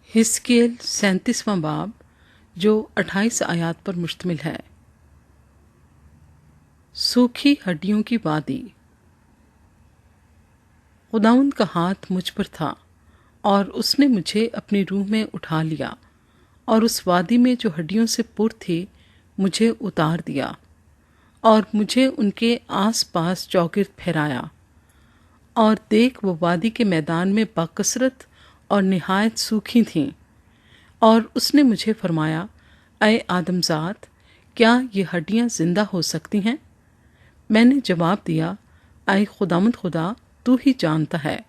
हिस्कियल 37वां बाब जो 28 आयात पर मुश्तमिल है। सूखी हड्डियों की वादी। खुदावंद का हाथ मुझ पर था और उसने मुझे अपनी रूह में उठा लिया और उस वादी में जो हड्डियों से पुर थी मुझे उतार दिया और मुझे उनके आस पास चौगिर्द फहराया। और देख वो वादी के मैदान में बाकसरत और निहायत सूखी थीं। और उसने मुझे फरमाया, ऐ आदमजात, क्या ये हड्डियां जिंदा हो सकती हैं? मैंने जवाब दिया, ऐ खुदामंद खुदा, तू ही जानता है।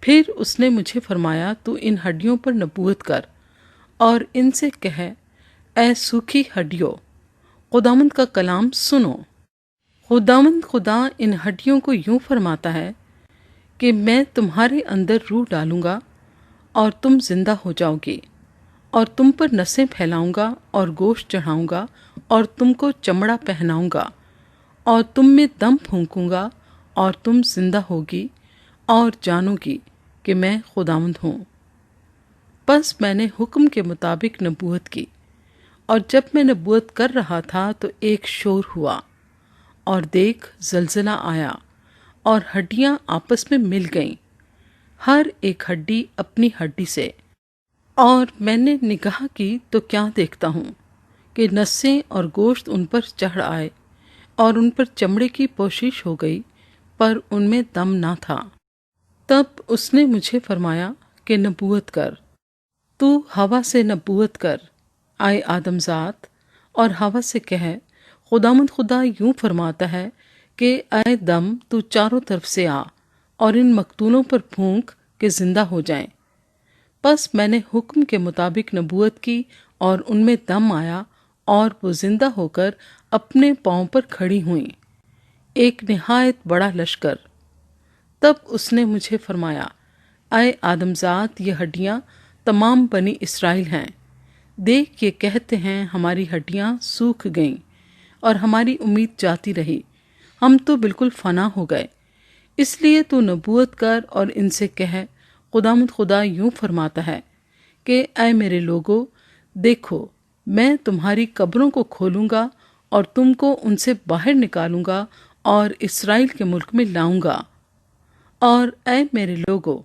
फिर उसने मुझे फरमाया, तू इन हड्डियों पर नबूवत कर और इनसे कह, ऐ सूखी हड्डियों, खुदामंद का कलाम सुनो। खुदावंद खुदा इन हड्डियों को यूं फरमाता है कि मैं तुम्हारे अंदर रूह डालूंगा और तुम जिंदा हो जाओगे, और तुम पर नसें फैलाऊंगा और गोश्त चढ़ाऊंगा और तुमको चमड़ा पहनाऊंगा और तुम में दम फूंकूंगा और तुम जिंदा होगी और जानोगी कि मैं खुदावंद हूँ। बस मैंने हुक्म के मुताबिक नबूवत की, और जब मैं नबूवत कर रहा था तो एक शोर हुआ और देख जलजला आया और हड्डियां आपस में मिल गईं, हर एक हड्डी अपनी हड्डी से। और मैंने निगाह की तो क्या देखता हूँ कि नसें और गोश्त उन पर चढ़ आए और उन पर चमड़े की पोशिश हो गई, पर उनमें दम ना था। तब उसने मुझे फरमाया कि नबूवत कर, तू हवा से नबूवत कर, आए आदमजात, और हवा से कह, खुदामंद खुदा यूं फरमाता है कि आए दम, तू चारों तरफ से आ और इन मकतूलों पर फूंक के जिंदा हो जाएं। बस मैंने हुक्म के मुताबिक नबूवत की और उनमें दम आया और वो जिंदा होकर अपने पांव पर खड़ी हुईं, एक निहायत बड़ा लश्कर। तब उसने मुझे फरमाया, आए आदमजात, ये हड्डियां तमाम बनी इसराइल हैं। देख, ये कहते हैं, हमारी हड्डियां सूख गईं और हमारी उम्मीद जाती रही, हम तो बिल्कुल फना हो गए। इसलिए तू नबूवत कर और इनसे कह, खुदामंद खुदा यूं फरमाता है कि ऐ मेरे लोगो, देखो, मैं तुम्हारी कब्रों को खोलूंगा और तुमको उनसे बाहर निकालूंगा और इसराइल के मुल्क में लाऊंगा। और ऐ मेरे लोगो,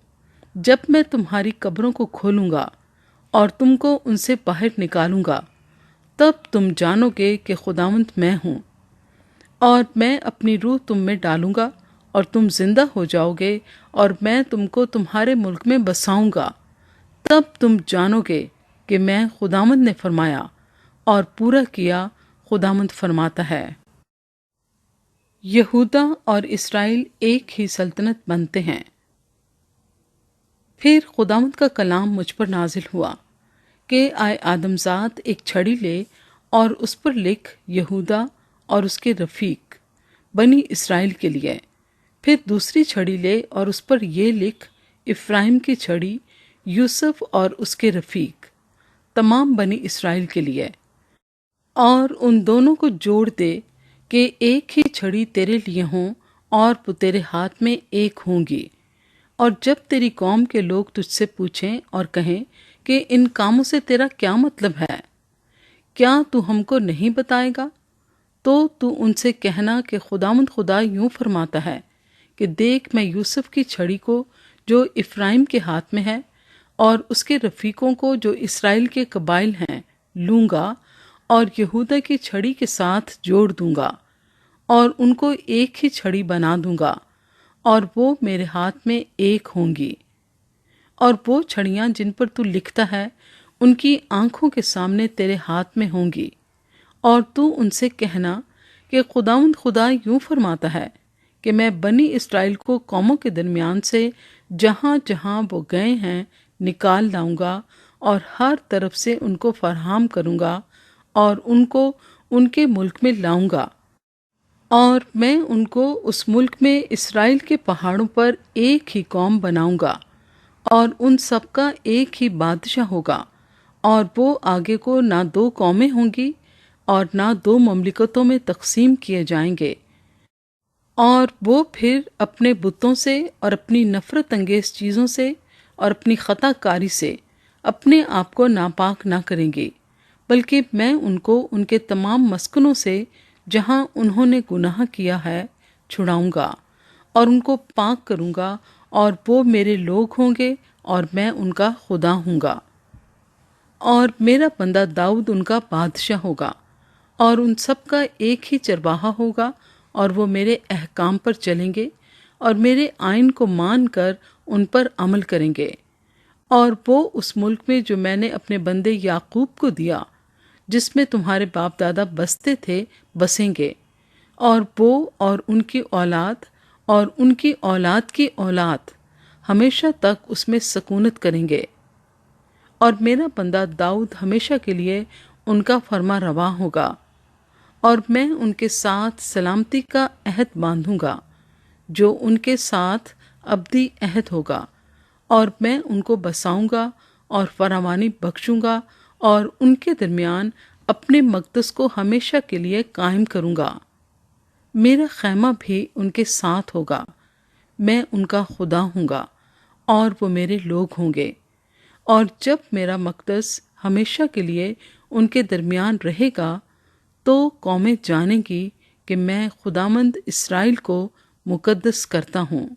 जब मैं तुम्हारी कब्रों को खोलूंगा और तुमको उनसे बाहर निकालूंगा, तब तुम जानोगे कि खुदावंद मैं हूँ। और मैं अपनी रूह तुम में डालूंगा और तुम जिंदा हो जाओगे, और मैं तुमको तुम्हारे मुल्क में बसाऊंगा। तब तुम जानोगे कि मैं खुदावंद ने फरमाया और पूरा किया, खुदावंद फरमाता है। यहूदा और इसराइल एक ही सल्तनत बनते हैं। फिर खुदावंद का कलाम मुझ पर नाजिल हुआ कि आए आदमजात, एक छड़ी ले और उस पर लिख, यहूदा और उसके रफीक, बनी इसराइल के लिए। फिर दूसरी छड़ी ले और उस पर ये लिख, इफ्राइम की छड़ी, यूसुफ और उसके रफीक, तमाम बनी इसराइल के लिए। और उन दोनों को जोड़ दे कि एक ही छड़ी तेरे लिए हों और वो तेरे हाथ में एक होंगी। और जब तेरी कौम के लोग तुझसे पूछें और कहें कि इन कामों से तेरा क्या मतलब है, क्या तू हमको नहीं बताएगा, तो तू उनसे कहना कि खुदावंद खुदा यूं फरमाता है कि देख, मैं यूसुफ की छड़ी को जो इफ्राइम के हाथ में है और उसके रफीकों को जो इसराइल के कबाइल हैं लूंगा और यहूदा की छड़ी के साथ जोड़ दूंगा और उनको एक ही छड़ी बना दूंगा, और वो मेरे हाथ में एक होंगी। और वो छड़ियां जिन पर तू लिखता है उनकी आंखों के सामने तेरे हाथ में होंगी। और तू उनसे कहना कि खुदावंद खुदा यूं फरमाता है कि मैं बनी इसराइल को कौमों के दरमियान से जहां जहां वो गए हैं निकाल लाऊंगा और हर तरफ से उनको फराहम करूंगा और उनको उनके मुल्क में लाऊंगा। और मैं उनको उस मुल्क में इसराइल के पहाड़ों पर एक ही कौम बनाऊंगा और उन सबका एक ही बादशाह होगा। और वो आगे को ना दो कौमें होंगी और ना दो ममलिकतों में तकसीम किए जाएंगे। और वो फिर अपने बुतों से और अपनी नफरत अंगेज चीज़ों से और अपनी खताकारी से اپنے آپ کو ناپاک نہ کریں گے، بلکہ میں ان کو ان کے تمام مسکنوں سے جہاں انہوں نے گناہ کیا ہے چھڑاؤں گا، اور ان کو پاک کروں گا، اور وہ میرے لوگ ہوں گے اور میں ان کا خدا ہوں گا۔ اور میرا بندہ داؤد ان کا بادشاہ ہوگا، اور ان سب کا ایک ہی چرواہا ہوگا، اور وہ میرے احکام پر چلیں گے اور میرے آئین کو مان کر ان پر عمل کریں گے۔ اور وہ اس ملک میں جو میں نے اپنے بندے یعقوب کو دیا، جس میں تمہارے باپ دادا بستے تھے، بسیں گے، اور وہ اور ان کی اولاد اور ان کی اولاد کی اولاد ہمیشہ تک اس میں سکونت کریں گے۔ اور میرا بندہ داؤد ہمیشہ کے لیے ان کا فرما رواں ہوگا، اور میں ان کے ساتھ سلامتی کا عہد باندھوں گا جو ان کے ساتھ ابدی عہد ہوگا، اور میں ان کو بساؤں گا اور فراوانی بخشوں گا، اور ان کے درمیان اپنے مقدس کو ہمیشہ کے لیے قائم کروں گا۔ میرا خیمہ بھی ان کے ساتھ ہوگا، میں ان کا خدا ہوں گا اور وہ میرے لوگ ہوں گے۔ اور جب میرا مقدس ہمیشہ کے لیے ان کے درمیان رہے گا تو قومیں جانیں گی کہ میں خداوند اسرائیل کو مقدس کرتا ہوں۔